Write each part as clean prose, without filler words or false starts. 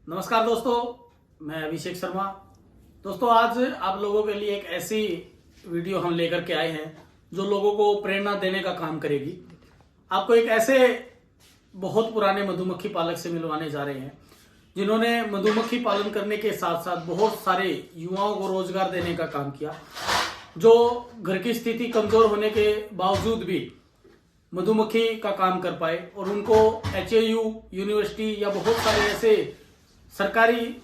नमस्कार दोस्तों, मैं अभिषेक शर्मा। दोस्तों, आज आप लोगों के लिए एक ऐसी वीडियो हम लेकर के आए हैं जो लोगों को प्रेरणा देने का काम करेगी। आपको एक ऐसे बहुत पुराने मधुमक्खी पालक से मिलवाने जा रहे हैं जिन्होंने मधुमक्खी पालन करने के साथ साथ बहुत सारे युवाओं को रोजगार देने का काम किया, जो घर की स्थिति कमजोर होने के बावजूद भी मधुमक्खी का काम कर पाए और उनको HAU यूनिवर्सिटी या बहुत सारे ऐसे सरकारी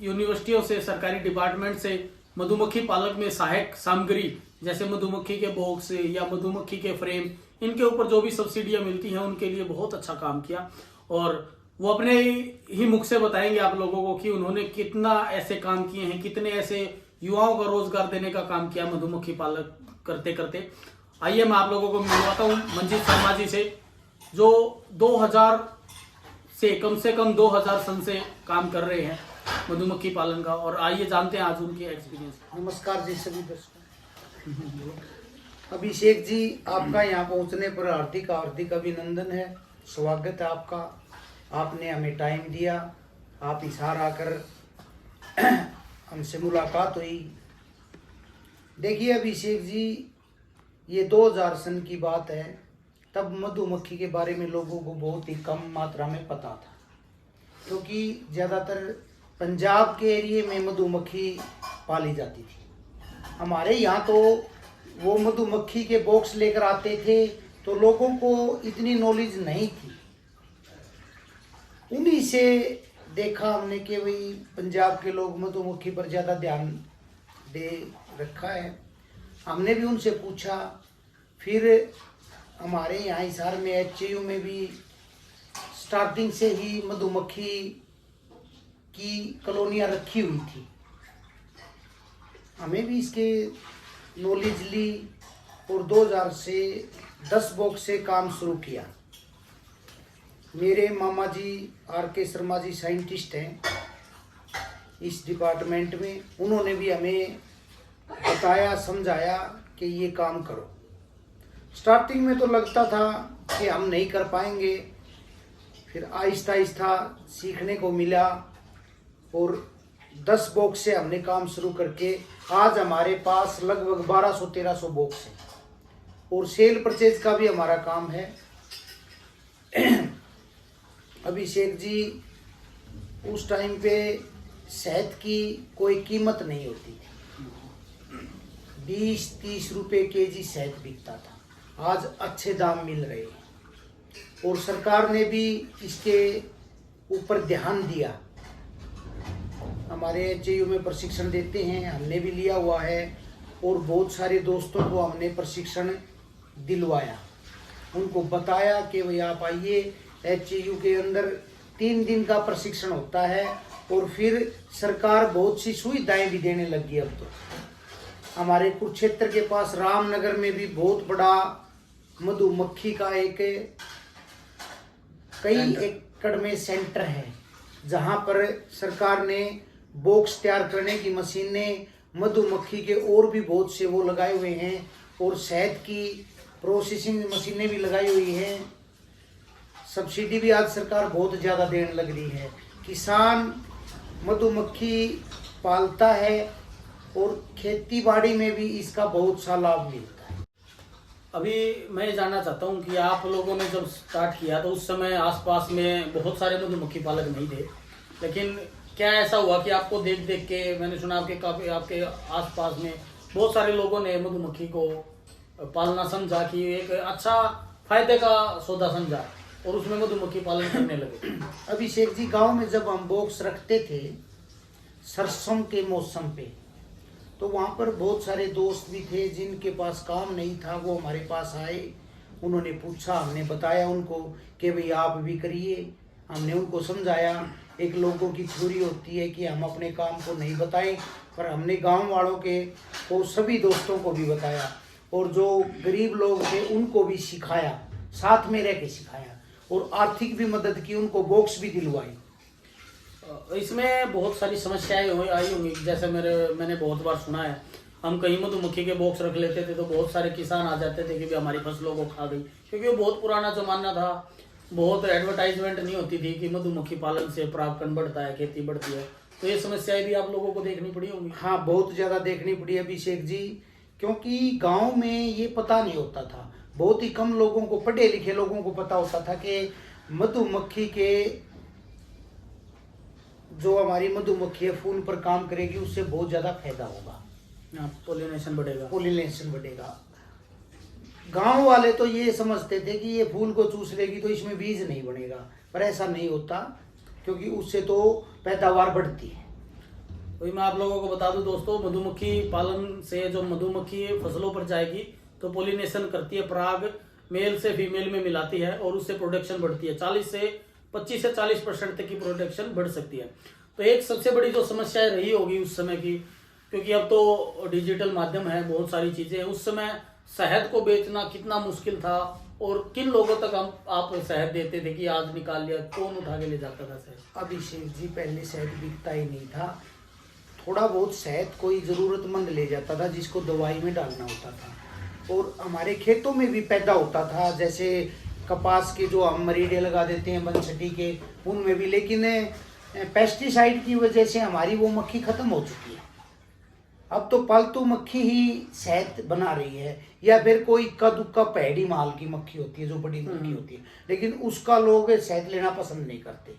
यूनिवर्सिटियों से, सरकारी डिपार्टमेंट से मधुमक्खी पालक में सहायक सामग्री जैसे मधुमक्खी के बॉक्स या मधुमक्खी के फ्रेम, इनके ऊपर जो भी सब्सिडियां मिलती हैं उनके लिए बहुत अच्छा काम किया। और वो अपने ही मुख से बताएंगे आप लोगों को कि उन्होंने कितना ऐसे काम किए हैं, कितने ऐसे युवाओं को रोजगार देने का काम किया मधुमक्खी पालक करते करते। आइए मैं आप लोगों को मिलवाता हूँ मंजीत शर्मा जी से, जो 2000 से कम 2000 सन से काम कर रहे हैं मधुमक्खी पालन का। और आइए जानते हैं आज उनके एक्सपीरियंस। नमस्कार जी सभी दर्शकों। अभिषेक जी, आपका यहाँ पहुँचने पर हार्दिक अभिनंदन है, स्वागत है आपका। आपने हमें टाइम दिया, आप इशार आकर हमसे मुलाकात हुई। देखिए अभिषेक जी, ये 2000 सन की बात है। तब मधुमक्खी के बारे में लोगों को बहुत ही कम मात्रा में पता था, क्योंकि ज़्यादातर पंजाब के एरिए में मधुमक्खी पाली जाती थी। हमारे यहाँ तो वो मधुमक्खी के बॉक्स लेकर आते थे, तो लोगों को इतनी नॉलेज नहीं थी। उन्हीं से देखा हमने कि भाई पंजाब के लोग मधुमक्खी पर ज़्यादा ध्यान दे रखा है। हमने भी उनसे पूछा। फिर हमारे यहाँ हिसार में HAU में भी स्टार्टिंग से ही मधुमक्खी की कॉलोनियाँ रखी हुई थी। हमें भी इसके नॉलेज ली और 2000 से 10 बॉक्स से काम शुरू किया। मेरे मामा जी RK शर्मा जी साइंटिस्ट हैं इस डिपार्टमेंट में। उन्होंने भी हमें बताया, समझाया कि ये काम करो। स्टार्टिंग में तो लगता था कि हम नहीं कर पाएंगे, फिर आहिस्ता आहिस्ता सीखने को मिला और 10 बॉक्स से हमने काम शुरू करके आज हमारे पास लगभग 1200-1300 बॉक्स है। और सेल परचेज का भी हमारा काम है। अभिषेक जी, उस टाइम पे शहद की कोई कीमत नहीं होती थी, 20-30 रुपये केजी शहद बिकता था। आज अच्छे दाम मिल रहे हैं और सरकार ने भी इसके ऊपर ध्यान दिया। हमारे HAU में प्रशिक्षण देते हैं, हमने भी लिया हुआ है और बहुत सारे दोस्तों को हमने प्रशिक्षण दिलवाया। उनको बताया कि भाई आप आइए, HAU के अंदर 3 दिन का प्रशिक्षण होता है और फिर सरकार बहुत सी सुविधाएं भी देने लगी। अब तो हमारे कुरुक्षेत्र के पास रामनगर में भी बहुत बड़ा मधुमक्खी का कई एकड़ में सेंटर है, जहां पर सरकार ने बॉक्स तैयार करने की मशीनें, मधुमक्खी के और भी बहुत से वो लगाए हुए हैं और शहद की प्रोसेसिंग मशीनें भी लगाई हुई हैं। सब्सिडी भी आज सरकार बहुत ज़्यादा देने लग रही है। किसान मधुमक्खी पालता है और खेती बाड़ी में भी इसका बहुत सा लाभ मिलता है। अभी मैं ये जानना चाहता हूँ कि आप लोगों ने जब स्टार्ट किया तो उस समय आसपास में बहुत सारे मधुमक्खी पालक नहीं थे, लेकिन क्या ऐसा हुआ कि आपको देख देख के, मैंने सुना आपके आसपास में बहुत सारे लोगों ने मधुमक्खी को पालना समझा कि एक अच्छा फायदे का सौदा समझा और उसमें मधुमक्खी पालन करने लगे। अभिषेक जी, गांव में जब हम बॉक्स रखते थे सरसों के मौसम पे, तो वहाँ पर बहुत सारे दोस्त भी थे जिनके पास काम नहीं था। वो हमारे पास आए, उन्होंने पूछा, हमने बताया उनको कि भाई आप भी करिए। हमने उनको समझाया। एक लोगों की थ्योरी होती है कि हम अपने काम को नहीं बताएं, पर हमने गांव वालों को सभी दोस्तों को भी बताया और जो गरीब लोग थे उनको भी सिखाया, साथ में रह के सिखाया और आर्थिक भी मदद की, उनको बॉक्स भी दिलवाई। इसमें बहुत सारी समस्याएं आई होंगी। जैसे मैंने बहुत बार सुना है, हम कहीं मधुमक्खी के बॉक्स रख लेते थे तो बहुत सारे किसान आ जाते थे कि भी हमारी फसलों को खा गई, क्योंकि वो बहुत पुराना जमाना था। बहुत एडवर्टाइजमेंट नहीं होती थी कि मधुमक्खी पालन से परागकण बढ़ता है, खेती बढ़ती है, तो ये समस्याएं भी आप लोगों को देखनी पड़ी होंगी। हाँ, बहुत ज्यादा देखनी पड़ी अभिषेक जी, क्योंकि गांव में ये पता नहीं होता था। बहुत ही कम लोगों को, पढ़े लिखे लोगों को पता होता था कि मधुमक्खी के, जो हमारी मधुमक्खी है फूल पर काम करेगी, उससे बहुत ज्यादा फायदा होगा, पोलिनेशन बढ़ेगा, पोलिनेशन बढ़ेगा। गांव वाले तो ये समझते थे कि ये फूल को चूस लेगी तो इसमें बीज नहीं बनेगा, पर ऐसा नहीं होता, क्योंकि उससे तो पैदावार बढ़ती है। वही मैं आप लोगों को बता दूं दोस्तों, मधुमक्खी पालन से जो मधुमक्खी फसलों पर जाएगी तो पोलिनेशन करती है, पराग मेल से फीमेल में मिलाती है और उससे प्रोडक्शन बढ़ती है। 25 से 40% तक की प्रोडक्शन बढ़ सकती है। तो एक सबसे बड़ी जो समस्या रही होगी उस समय की, क्योंकि अब तो डिजिटल माध्यम है, बहुत सारी चीजें हैं, उस समय शहद को बेचना कितना मुश्किल था और किन लोगों तक आप शहद देते थे कि आज निकाल लिया, कौन उठा के ले जाता था शहद? अभिषेक जी, पहले शहद बिकता ही नहीं था। थोड़ा बहुत शहद कोई जरूरतमंद ले जाता था जिसको दवाई में डालना होता था, और हमारे खेतों में भी पैदा होता था, जैसे कपास के जो हम मरीडे लगा देते हैं बनसटी के, उनमें भी। लेकिन पेस्टिसाइड की वजह से हमारी वो मक्खी खत्म हो चुकी है। अब तो पालतू मक्खी ही शहद बना रही है, या फिर कोई इक्का दुक्का पैडी माल की मक्खी होती है जो बड़ी मक्खी होती है, लेकिन उसका लोग शहद लेना पसंद नहीं करते।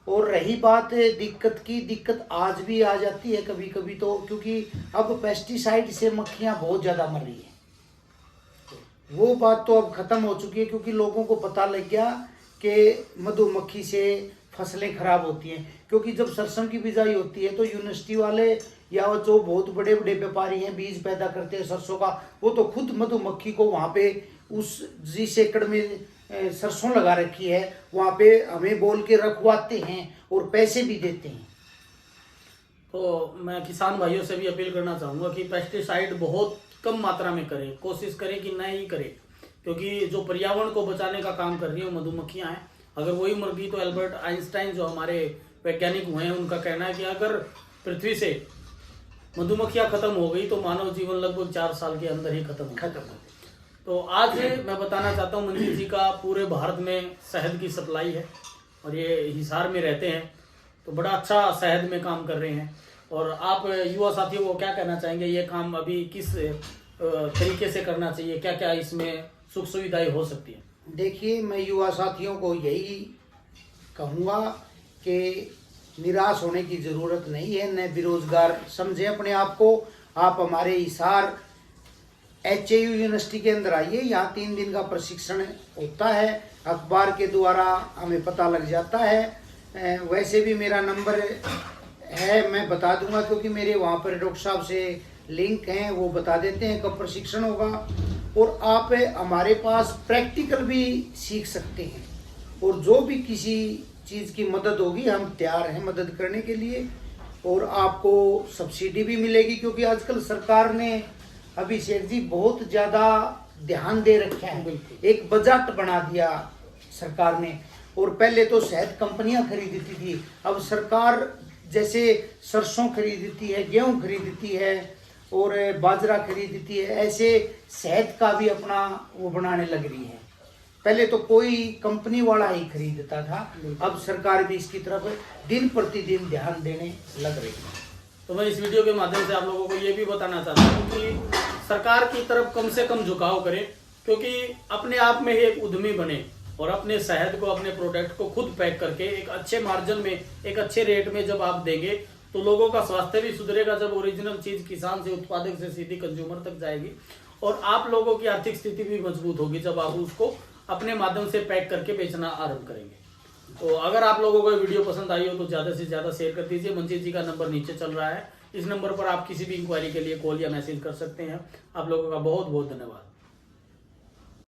और रही बात दिक्कत की, दिक्कत आज भी आ जाती है कभी कभी, तो क्योंकि अब पेस्टिसाइड से मक्खियां बहुत ज्यादा मर रही है। वो बात तो अब खत्म हो चुकी है, क्योंकि लोगों को पता लग गया कि मधुमक्खी से फसलें खराब होती हैं। क्योंकि जब सरसों की बिजाई होती है तो यूनिवर्सिटी वाले या वो जो बहुत बड़े बड़े व्यापारी हैं, बीज पैदा करते हैं सरसों का, वो तो खुद मधुमक्खी को वहाँ पे उस जिस एकड़ में सरसों लगा रखी है वहाँ पे हमें बोल के रखवाते हैं और पैसे भी देते हैं। तो मैं किसान भाइयों से भी अपील करना चाहूँगा कि पेस्टिसाइड बहुत कम मात्रा में करें, कोशिश करें कि नहीं ही करें, क्योंकि जो पर्यावरण को बचाने का काम कर रही है मधुमक्खियाँ हैं। अगर वही मर गई तो एल्बर्ट आइंस्टाइन जो हमारे वैज्ञानिक हुए हैं, उनका कहना है कि अगर पृथ्वी से मधुमक्खियाँ खत्म हो गई तो मानव जीवन लगभग 4 साल के अंदर ही खत्म हो गया। तो आज मैं बताना चाहता हूँ, मंजीत जी का पूरे भारत में शहद की सप्लाई है और ये हिसार में रहते हैं, तो बड़ा अच्छा शहद में काम कर रहे हैं। और आप युवा साथियों को क्या कहना चाहेंगे, ये काम अभी किस तरीके से करना चाहिए, क्या क्या इसमें सुख सुविधाएं हो सकती है? देखिए, मैं युवा साथियों को यही कहूँगा कि निराश होने की ज़रूरत नहीं है, न बेरोजगार समझे अपने आप को। आप हमारे हिसार HAU यूनिवर्सिटी के अंदर आइए, यहाँ 3 दिन का प्रशिक्षण होता है, अखबार के द्वारा हमें पता लग जाता है। वैसे भी मेरा नंबर है, मैं बता दूंगा, क्योंकि मेरे वहाँ पर डॉक्टर साहब से लिंक हैं, वो बता देते हैं कब प्रशिक्षण होगा। और आप हमारे पास प्रैक्टिकल भी सीख सकते हैं, और जो भी किसी चीज़ की मदद होगी हम तैयार हैं मदद करने के लिए। और आपको सब्सिडी भी मिलेगी, क्योंकि आजकल सरकार ने, अभिषेक जी, बहुत ज़्यादा ध्यान दे रखा है, एक बजट बना दिया सरकार ने। और पहले तो शहद कंपनियां खरीदती थी, अब सरकार जैसे सरसों खरीदती है, गेहूं खरीदती है और बाजरा खरीदती है, ऐसे शहद का भी अपना वो बनाने लग रही है। पहले तो कोई कंपनी वाला ही खरीदता था, अब सरकार भी इसकी तरफ दिन प्रतिदिन ध्यान देने लग रही है। तो मैं इस वीडियो के माध्यम से आप लोगों को ये भी बताना चाहता हूँ कि सरकार की तरफ कम से कम झुकाव करें, क्योंकि अपने आप में ही एक उद्यमी बने और अपने शहद को, अपने प्रोडक्ट को खुद पैक करके एक अच्छे मार्जिन में, एक अच्छे रेट में जब आप देंगे तो लोगों का स्वास्थ्य भी सुधरेगा, जब ओरिजिनल चीज किसान से, उत्पादक से सीधी कंज्यूमर तक जाएगी, और आप लोगों की आर्थिक स्थिति भी मजबूत होगी जब आप उसको अपने माध्यम से पैक करके बेचना आरंभ करेंगे। तो अगर आप लोगों को वीडियो पसंद आई हो तो ज़्यादा से ज़्यादा शेयर कर दीजिए। मंजीत जी का नंबर नीचे चल रहा है, इस नंबर पर आप किसी भी इंक्वायरी के लिए कॉल या मैसेज कर सकते हैं। आप लोगों का बहुत बहुत धन्यवाद।